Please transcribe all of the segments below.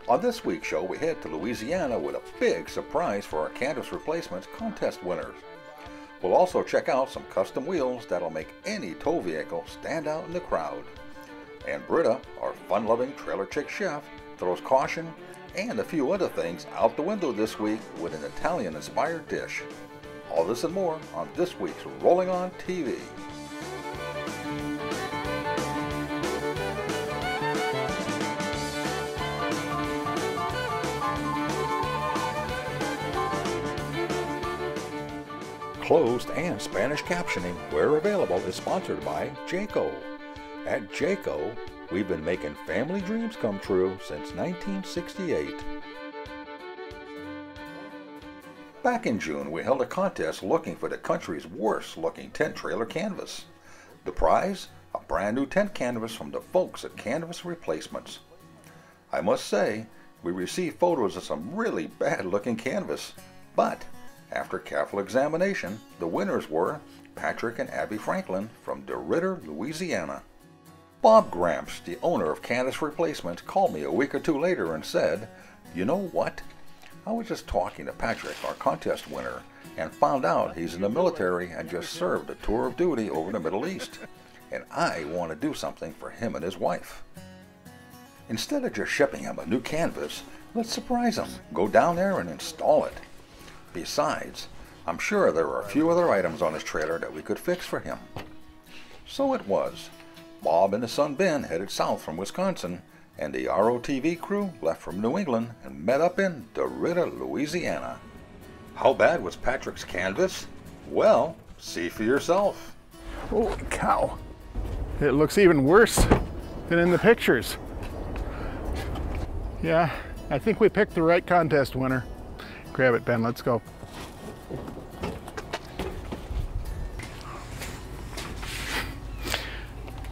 On this week's show, we head to Louisiana with a big surprise for our canvas replacements contest winners. We'll also check out some custom wheels that'll make any tow vehicle stand out in the crowd. And Britta, our fun-loving trailer chick chef, throws caution and a few other things out the window this week with an Italian-inspired dish. All this and more on this week's Rolling On TV. Closed and Spanish captioning, where available, is sponsored by Jayco. At Jayco, we've been making family dreams come true since 1968. Back in June, we held a contest looking for the country's worst looking tent trailer canvas. The prize? A brand new tent canvas from the folks at Canvas Replacements. I must say, we received photos of some really bad looking canvas, but after careful examination, the winners were Patrick and Abby Franklin from DeRidder, Louisiana. Bob Gramps, the owner of Canvas Replacements, called me a week or two later and said, "You know what? I was just talking to Patrick, our contest winner, and found out he's in the military and just served a tour of duty over the Middle East, and I want to do something for him and his wife. Instead of just shipping him a new canvas, let's surprise him, go down there and install it. Besides, I'm sure there are a few other items on his trailer that we could fix for him." So it was. Bob and his son Ben headed south from Wisconsin, and the ROTV crew left from New England and met up in DeRidder, Louisiana. How bad was Patrick's canvas? Well, see for yourself. Holy cow. It looks even worse than in the pictures. Yeah, I think we picked the right contest winner. Grab it, Ben, let's go.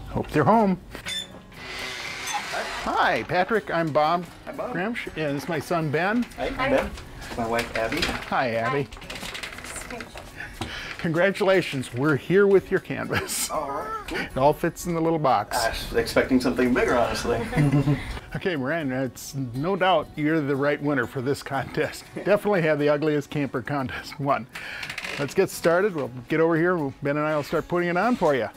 Hope they're home. Hi, Patrick, I'm Bob. Hi, Bob. Gramsch, and it's my son, Ben. Hi, I'm Ben. My wife, Abby. Hi, Abby. Congratulations, we're here with your canvas. All right, cool. It all fits in the little box. I was expecting something bigger, honestly. Okay, Moran, it's no doubt you're the right winner for this contest. Definitely have the ugliest camper contest won. Let's get started. We'll get over here. Ben and I will start putting it on for you.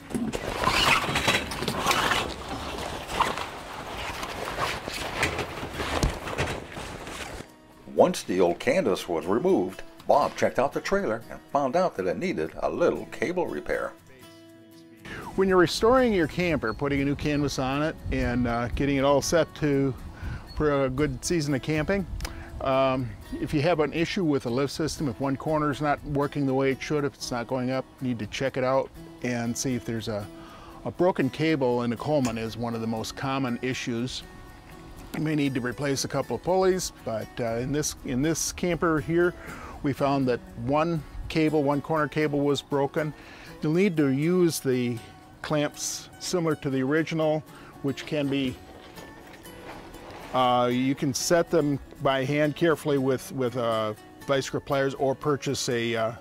Once the old canvas was removed, Bob checked out the trailer and found out that it needed a little cable repair. When you're restoring your camper, putting a new canvas on it and getting it all set for a good season of camping, if you have an issue with the lift system, if one corner is not working the way it should, if it's not going up, you need to check it out and see if there's a broken cable in the Coleman is one of the most common issues. You may need to replace a couple of pulleys, but in this camper here, we found that one corner cable was broken. You'll need to use the clamps similar to the original, which can be, you can set them by hand carefully with vice grip pliers or purchase a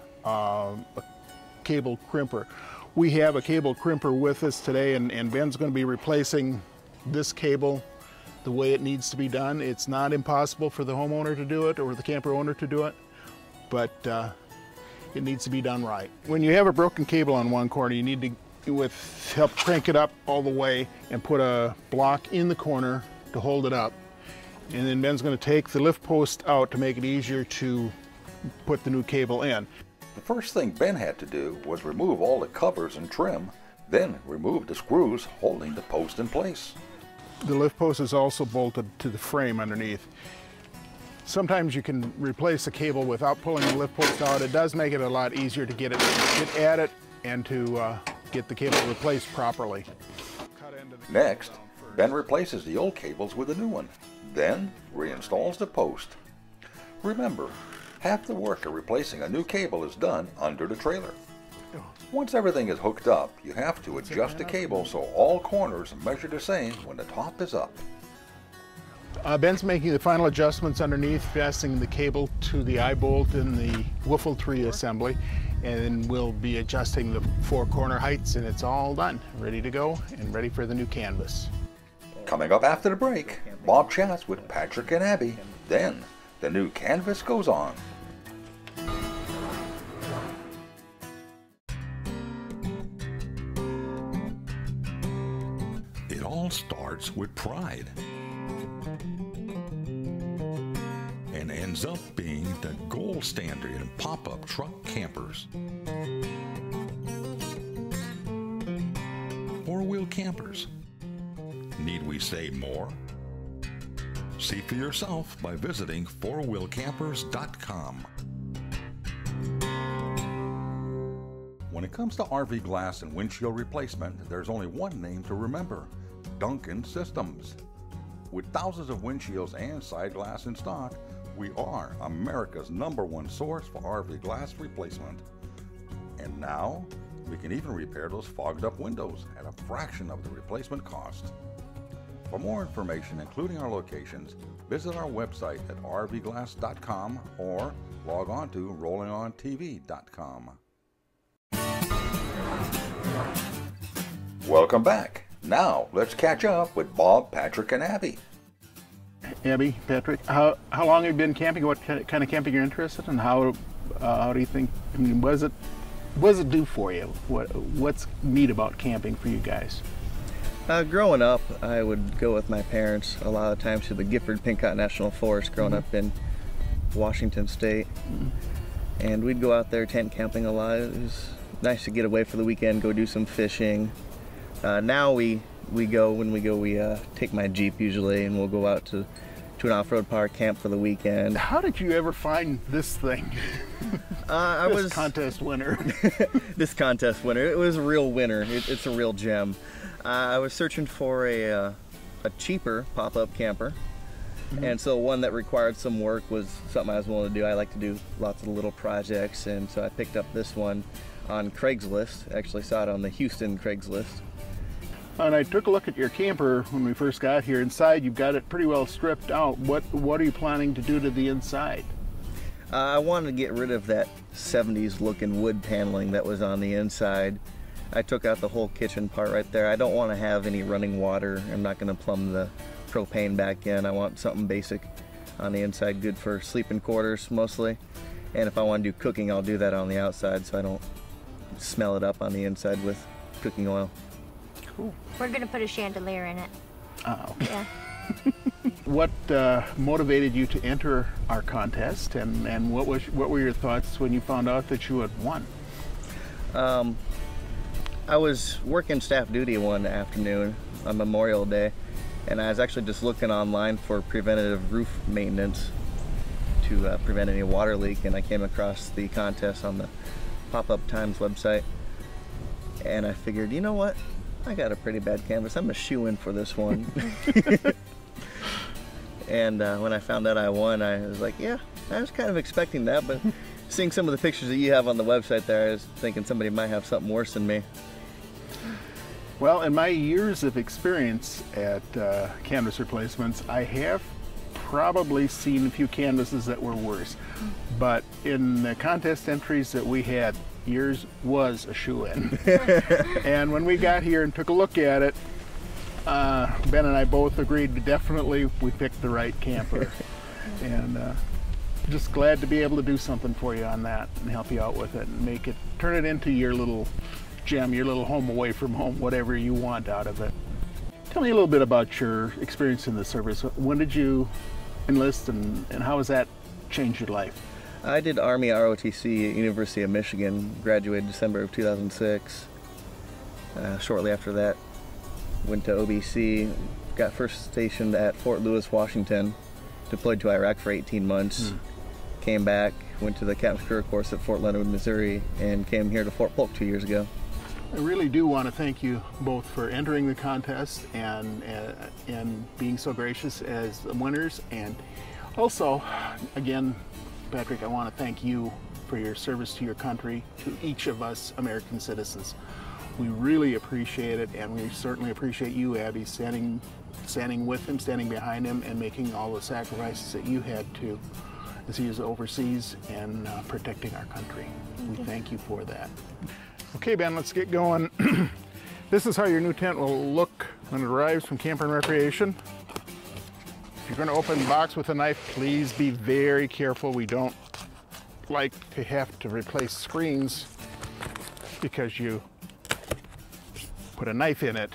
cable crimper. We have a cable crimper with us today, and Ben's going to be replacing this cable the way it needs to be done. It's not impossible for the homeowner to do it or the camper owner to do it, but it needs to be done right. When you have a broken cable on one corner, you need to help crank it up all the way and put a block in the corner to hold it up. And then Ben's going to take the lift post out to make it easier to put the new cable in. The first thing Ben had to do was remove all the covers and trim, then remove the screws holding the post in place. The lift post is also bolted to the frame underneath. Sometimes you can replace a cable without pulling the lift post out. It does make it a lot easier to get at it and to get the cable replaced properly. Next, Ben replaces the old cables with a new one, then reinstalls the post. Remember, half the work of replacing a new cable is done under the trailer. Once everything is hooked up, you have to adjust the cable so all corners measure the same when the top is up. Ben's making the final adjustments underneath, fastening the cable to the eye bolt in the Wiffle tree assembly, and then we'll be adjusting the four corner heights, and it's all done, ready to go and ready for the new canvas. Coming up after the break, Bob chats with Patrick and Abby. Then, the new canvas goes on. It all starts with pride and ends up being the gold standard in pop-up truck campers. Four-wheel campers. Need we say more? See for yourself by visiting fourwheelcampers.com. When it comes to RV glass and windshield replacement, there's only one name to remember: Duncan Systems. With thousands of windshields and side glass in stock, we are America's #1 source for RV glass replacement. And now, we can even repair those fogged up windows at a fraction of the replacement cost. For more information, including our locations, visit our website at rvglass.com or log on to rollinontv.com. Welcome back. Now, let's catch up with Bob, Patrick, and Abby. Abby, Patrick, how long have you been camping? What kind of camping you're interested in? How do you think, I mean, what does it do for you? What's neat about camping for you guys? Growing up, I would go with my parents a lot of times to the Gifford-Pinchot National Forest, growing up in Washington State. And we'd go out there tent camping a lot. It was nice to get away for the weekend, go do some fishing. Now we take my Jeep usually, and we'll go out to an off-road park, camp for the weekend. How did you ever find this thing? This contest winner. This contest winner. It was a real winner. It's a real gem. I was searching for a cheaper pop-up camper, and so one that required some work was something I was willing to do. I like to do lots of little projects, and so I picked up this one on Craigslist. Actually saw it on the Houston Craigslist. And I took a look at your camper when we first got here. Inside, you've got it pretty well stripped out. What are you planning to do to the inside? I wanted to get rid of that 70s looking wood paneling that was on the inside. I took out the whole kitchen part right there. I don't want to have any running water. I'm not going to plumb the propane back in. I want something basic on the inside, good for sleeping quarters mostly. And if I want to do cooking, I'll do that on the outside so I don't smell it up on the inside with cooking oil. Cool. We're going to put a chandelier in it. Okay. Yeah. What motivated you to enter our contest, and what were your thoughts when you found out that you had won? I was working staff duty one afternoon on Memorial Day, and I was actually just looking online for preventative roof maintenance to prevent any water leak, and I came across the contest on the Pop-Up Times website, and I figured, you know what? I got a pretty bad canvas. I'm a shoe-in for this one. And when I found out I won, I was like, yeah, I was kind of expecting that, but seeing some of the pictures that you have on the website there, I was thinking somebody might have something worse than me. Well, in my years of experience at canvas replacements, I have probably seen a few canvases that were worse. But in the contest entries that we had, yours was a shoe-in. And when we got here and took a look at it, Ben and I both agreed definitely we picked the right camper. And just glad to be able to do something for you on that and help you out with it and turn it into your little gem, your little home away from home, whatever you want out of it. Tell me a little bit about your experience in the service. When did you enlist, and how has that changed your life? I did Army ROTC at University of Michigan, graduated December of 2006. Shortly after that, went to OBC, got first stationed at Fort Lewis, Washington, deployed to Iraq for 18 months, came back, went to the Captain's Career Course at Fort Leonard, Missouri, and came here to Fort Polk 2 years ago. I really do want to thank you both for entering the contest and being so gracious as the winners. And also, again, Patrick, I want to thank you for your service to your country, to each of us American citizens. We really appreciate it, and we certainly appreciate you, Abby, standing with him, standing behind him, and making all the sacrifices that you had to as he was overseas and protecting our country. We thank you for that. Okay, Ben, let's get going. This is how your new tent will look when it arrives from Camper and Recreation. If you're going to open the box with a knife, please be very careful. We don't like to have to replace screens because you put a knife in it.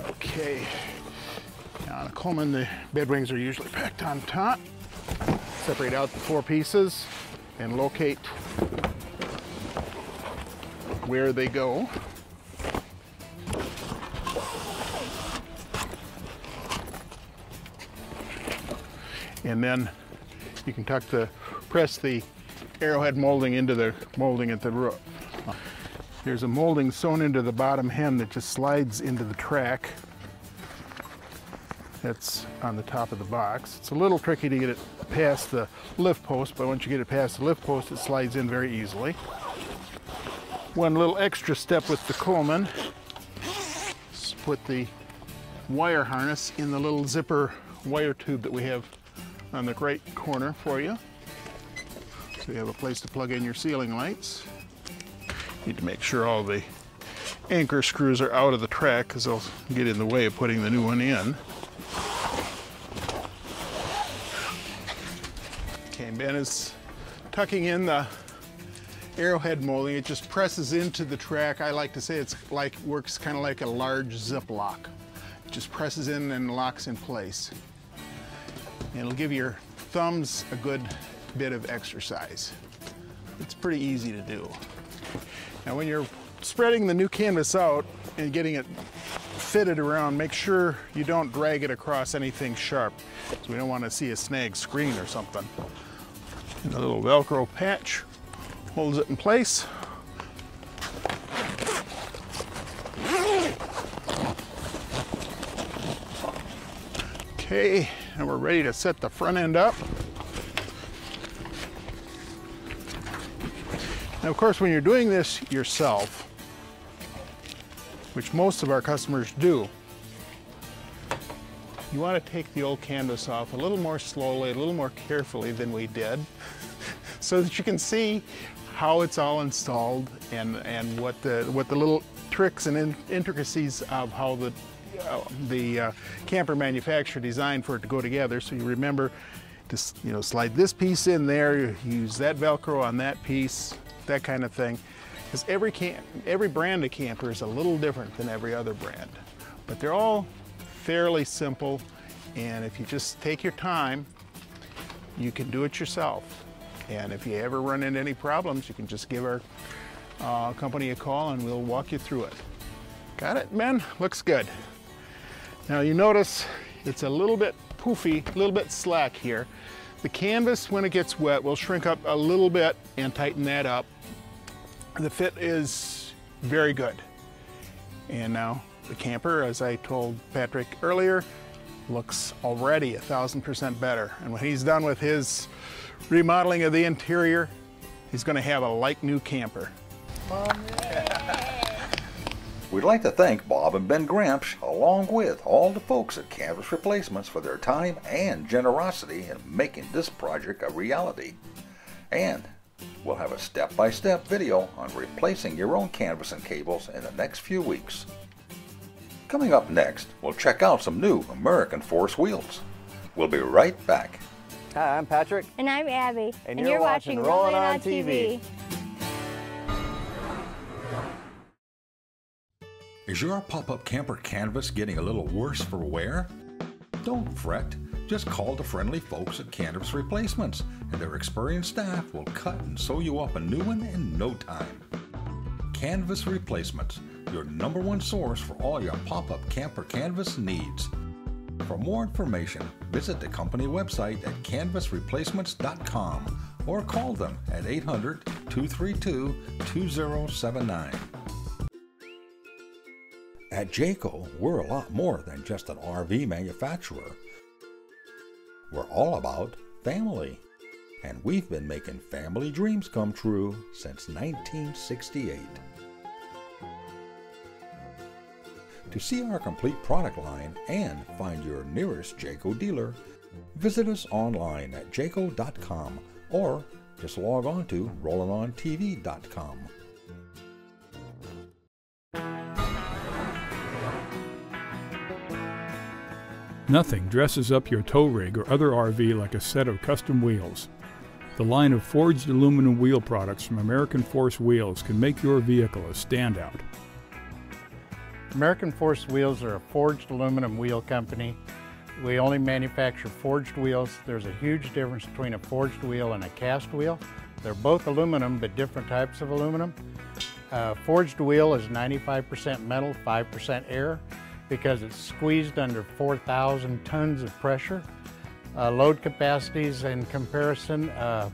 Okay, now on a Coleman, the bed wings are usually packed on top. Separate out the 4 pieces and locate where they go. And then you can press the arrowhead molding into the molding at the roof. There's a molding sewn into the bottom hem that just slides into the track that's on the top of the box. It's a little tricky to get it past the lift post, but once you get it past the lift post, it slides in very easily. One little extra step with the Coleman is put the wire harness in the little zipper wire tube that we have on the right corner for you. So you have a place to plug in your ceiling lights. Need to make sure all the anchor screws are out of the track because they'll get in the way of putting the new one in. Okay, Ben is tucking in the arrowhead molding. It just presses into the track. I like to say it's like works kind of like a large zip lock. It just presses in and locks in place. And it'll give your thumbs a good bit of exercise. It's pretty easy to do. Now when you're spreading the new canvas out and getting it fitted around, make sure you don't drag it across anything sharp. So we don't want to see a snag screen or something. And a little Velcro patch holds it in place. Okay, and we're ready to set the front end up. Now, of course, when you're doing this yourself, which most of our customers do, you want to take the old canvas off a little more slowly, a little more carefully than we did, so that you can see how it's all installed and what the little tricks and intricacies of how the camper manufacturer designed for it to go together. So you remember to slide this piece in there, use that Velcro on that piece, that kind of thing. Because every brand of camper is a little different than every other brand, but they're all fairly simple, and if you just take your time, you can do it yourself. And if you ever run into any problems, you can just give our company a call and we'll walk you through it. Got it, Ben? Looks good. Now you notice it's a little bit poofy, a little bit slack here. The canvas, when it gets wet, will shrink up a little bit and tighten that up. The fit is very good. And now the camper, as I told Patrick earlier, looks already 1,000% better. And when he's done with his remodeling of the interior, he's going to have a like-new camper. We'd like to thank Bob and Ben Gramsch, along with all the folks at Canvas Replacements, for their time and generosity in making this project a reality. And we'll have a step-by-step video on replacing your own canvas and cables in the next few weeks. Coming up next, we'll check out some new American Force wheels. We'll be right back. Hi, I'm Patrick. And I'm Abby. And you're watching Rollin On TV. Is your pop-up camper canvas getting a little worse for wear? Don't fret. Just call the friendly folks at Canvas Replacements, and their experienced staff will cut and sew you up a new one in no time. Canvas Replacements, your #1 source for all your pop-up camper canvas needs. For more information, visit the company website at canvasreplacements.com or call them at 800-232-2079. At Jayco, we're a lot more than just an RV manufacturer. We're all about family, and we've been making family dreams come true since 1968. To see our complete product line and find your nearest Jayco dealer, visit us online at jayco.com or just log on to rollinontv.com. Nothing dresses up your tow rig or other RV like a set of custom wheels. The line of forged aluminum wheel products from American Force Wheels can make your vehicle a standout. American Force Wheels are a forged aluminum wheel company. We only manufacture forged wheels. There's a huge difference between a forged wheel and a cast wheel. They're both aluminum, but different types of aluminum. Forged wheel is 95% metal, 5% air, because it's squeezed under 4,000 tons of pressure. Load capacities in comparison, a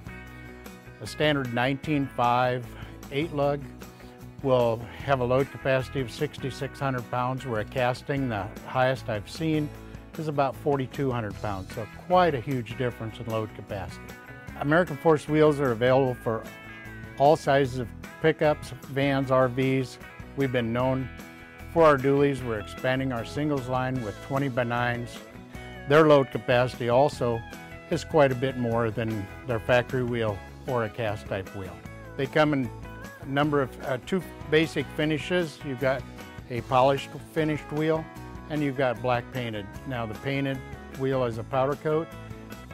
standard 19.5 8-lug will have a load capacity of 6,600 pounds, where a casting, the highest I've seen, is about 4,200 pounds, so quite a huge difference in load capacity. American Force wheels are available for all sizes of pickups, vans, RVs. We've been known for our dualies. We're expanding our singles line with 20x9s. Their load capacity also is quite a bit more than their factory wheel or a cast type wheel. They come in a number of two basic finishes. You've got a polished finished wheel and you've got black painted. Now the painted wheel is a powder coat.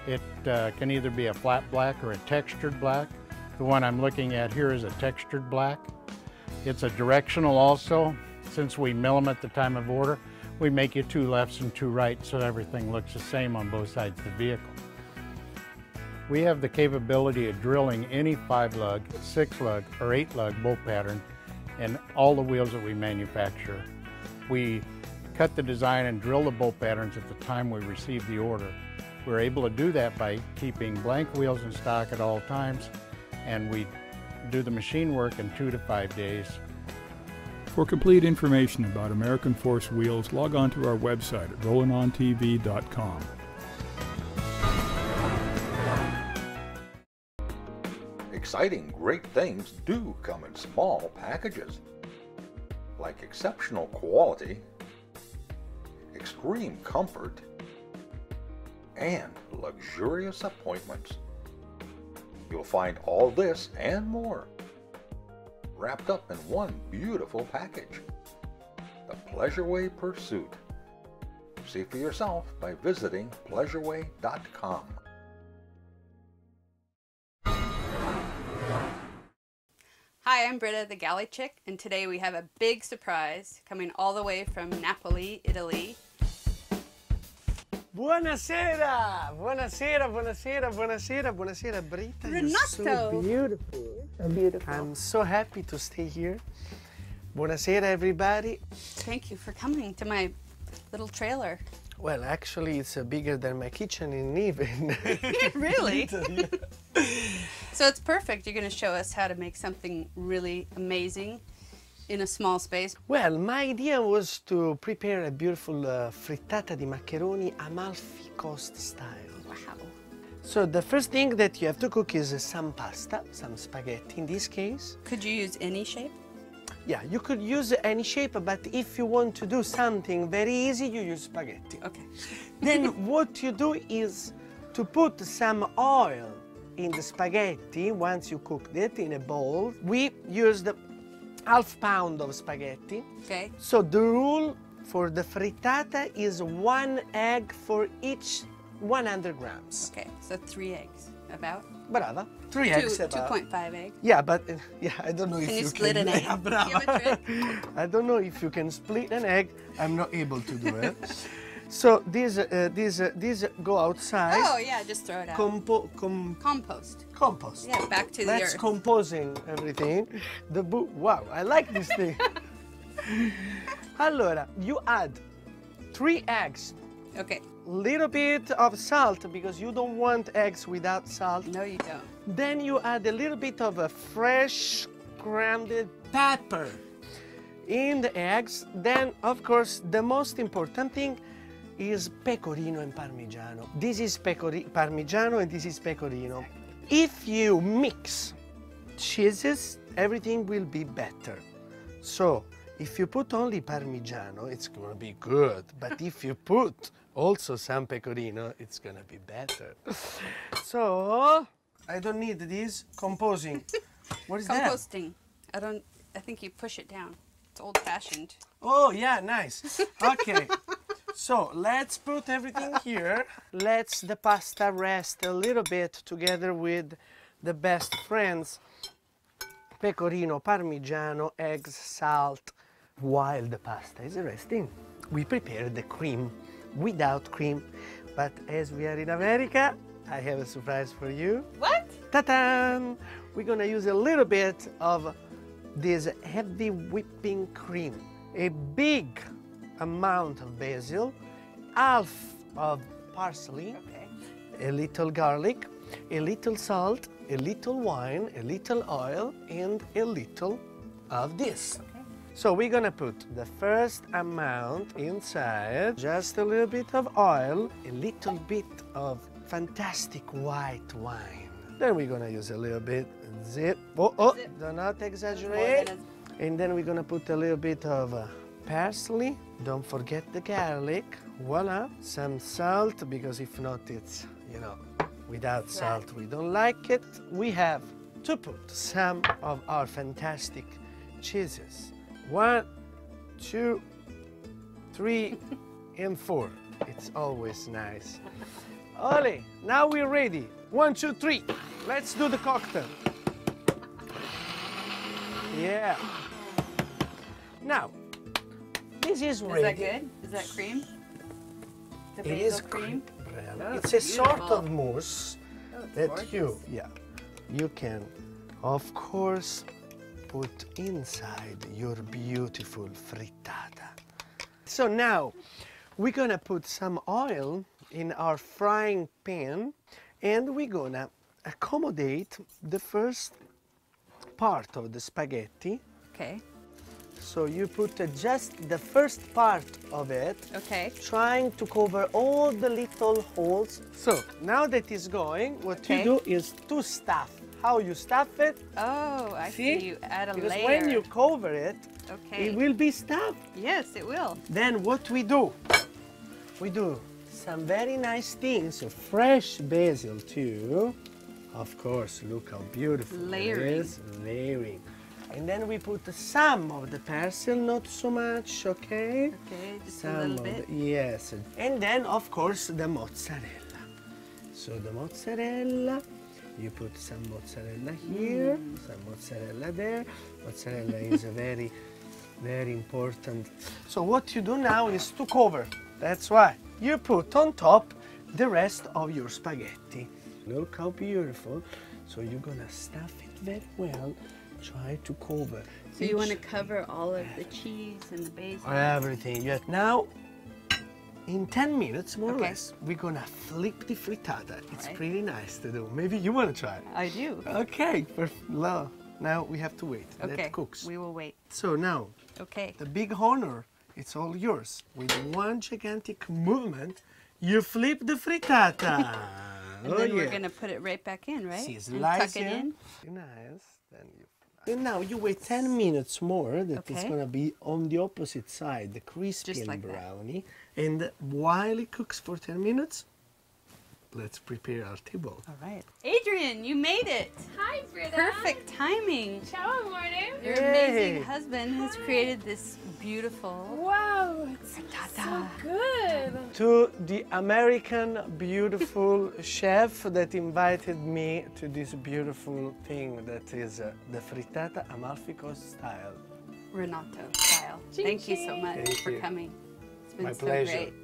It can either be a flat black or a textured black. The one I'm looking at here is a textured black. It's a directional also. Since we mill them at the time of order, we make you 2 lefts and 2 rights so everything looks the same on both sides of the vehicle. We have the capability of drilling any 5-lug, 6-lug, or 8-lug bolt pattern in all the wheels that we manufacture. We cut the design and drill the bolt patterns at the time we receive the order. We're able to do that by keeping blank wheels in stock at all times, and we do the machine work in 2 to 5 days. For complete information about American Force Wheels, log on to our website at rollinontv.com. Exciting, great things do come in small packages, like exceptional quality, extreme comfort, and luxurious appointments. You'll find all this and more wrapped up in one beautiful package. The Pleasureway Pursuit. See for yourself by visiting pleasureway.com. Hi, I'm Britta, the Galley Chick, and today we have a big surprise coming all the way from Napoli, Italy. Buonasera! Buonasera, buonasera, buonasera, buonasera, Britta. You're so beautiful. I'm so happy to stay here. Buonasera, everybody. Thank you for coming to my little trailer. Well, actually, it's bigger than my kitchen in even. Really? So it's perfect. You're going to show us how to make something really amazing in a small space. Well, my idea was to prepare a beautiful frittata di maccheroni Amalfi Coast style. Wow. So the first thing that you have to cook is some pasta, some spaghetti in this case. Could you use any shape? Yeah, you could use any shape, but if you want to do something very easy, you use spaghetti. Okay. Then what you do is to put some oil in the spaghetti once you cooked it in a bowl. We used half pound of spaghetti. Okay. So the rule for the frittata is 1 egg for each 100 grams. Okay, so 3 eggs, about? Brava. 3 eggs about. 2.5 eggs. Yeah, but yeah, I don't know if Can you you split an egg? Yeah, Do you have a trick? I don't know if you can split an egg. I'm not able to do it. So these go outside. Oh yeah, just throw it out. Compost. Compost. Yeah, back to the That's earth. composing everything. Wow, I like this thing. Allora, you add 3 eggs. Okay. Little bit of salt because you don't want eggs without salt. No, you don't. Then you add a little bit of a fresh grounded pepper in the eggs. Then, of course, the most important thing is pecorino and parmigiano. This is parmigiano and this is pecorino. If you mix cheeses, everything will be better. So, if you put only parmigiano, it's going to be good. But if you put also some pecorino, it's going to be better. So, I don't need this composing. What is that? Composting. I think you push it down. It's old-fashioned. Oh, yeah, nice. Okay. So let's put everything here. Let's the pasta rest a little bit together with the best friends. Pecorino, parmigiano, eggs, salt. While the pasta is resting, we prepare the cream without cream. But as we are in America, I have a surprise for you. What? Ta-da! We're gonna use a little bit of this heavy whipping cream. A big amount of basil, half of parsley, a little garlic, a little salt, a little wine, a little oil, and a little of this. So we're gonna put the first amount inside, just a little bit of oil, a little bit of fantastic white wine. Then we're gonna use a little bit zip. Do not exaggerate. And then we're gonna put a little bit of parsley. Don't forget the garlic. Voila. Some salt, because if not, it's, you know, without salt we don't like it. We have to put some of our fantastic cheeses. 1, 2, 3, and 4. It's always nice. Ole, now we're ready. 1, 2, 3. Let's do the cocktail. Yeah. Now, this is ready. Is that good? Is that cream? The It basil is cream? Oh, it's a sort of mousse that gorgeous. you can, of course, put inside your beautiful frittata. So now we're gonna put some oil in our frying pan, and we're gonna accommodate the first part of the spaghetti. Okay. So you put just the first part of it, Okay. trying to cover all the little holes. So now that it's going, what you do is to stuff. How you stuff it? Oh, I see. You add a because layer. when you cover it, Okay. it will be stuffed. Yes, it will. Then what we do? We do some very nice things. So fresh basil too. Of course, look how beautiful Layering. it is. Layering. And then we put some of the parsley, not so much, okay? Okay, just Some a little of bit. yes. And then, of course, the mozzarella. So the mozzarella, you put some mozzarella here, some mozzarella there. Mozzarella is a very, very important. So what you do now is to cover. That's why you put on top the rest of your spaghetti. Look how beautiful. So you're gonna stuff it very well. Try to cover. So you want to cover all of the cheese and the basil? Everything. Yeah. Now, in 10 minutes, more or Okay. less, we're gonna flip the frittata. It's Right. pretty nice to do. Maybe you wanna try it. I do. Okay. Now we have to wait. Okay. That cooks. We will wait. So now, Okay. the big honor, it's all yours. With one gigantic movement, you flip the frittata. And then we're going to put it right back in, right? See, And tuck it in. Nice. Then you. And now you wait 10 minutes more. That it's Okay. gonna be on the opposite side, the crispy Just and like that. brownie. And while it cooks for 10 minutes, let's prepare our table. All right. Adrian, you made it. Hi, Britta. Perfect timing. Ciao, amore. Your Yay. amazing husband has created this beautiful Wow, it's so frittata. good. To the American beautiful chef that invited me to this beautiful thing that is the frittata Amalfi Coast style. Renato style. Ching, Thank you so ching. much Thank for you. coming. It's been My so pleasure. great.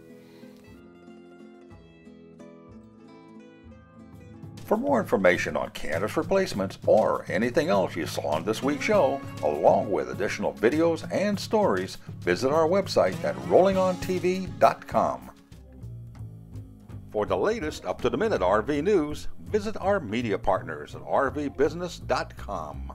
For more information on canvas replacements or anything else you saw on this week's show, along with additional videos and stories, visit our website at RollingOnTV.com. For the latest up-to-the-minute RV news, visit our media partners at RVBusiness.com.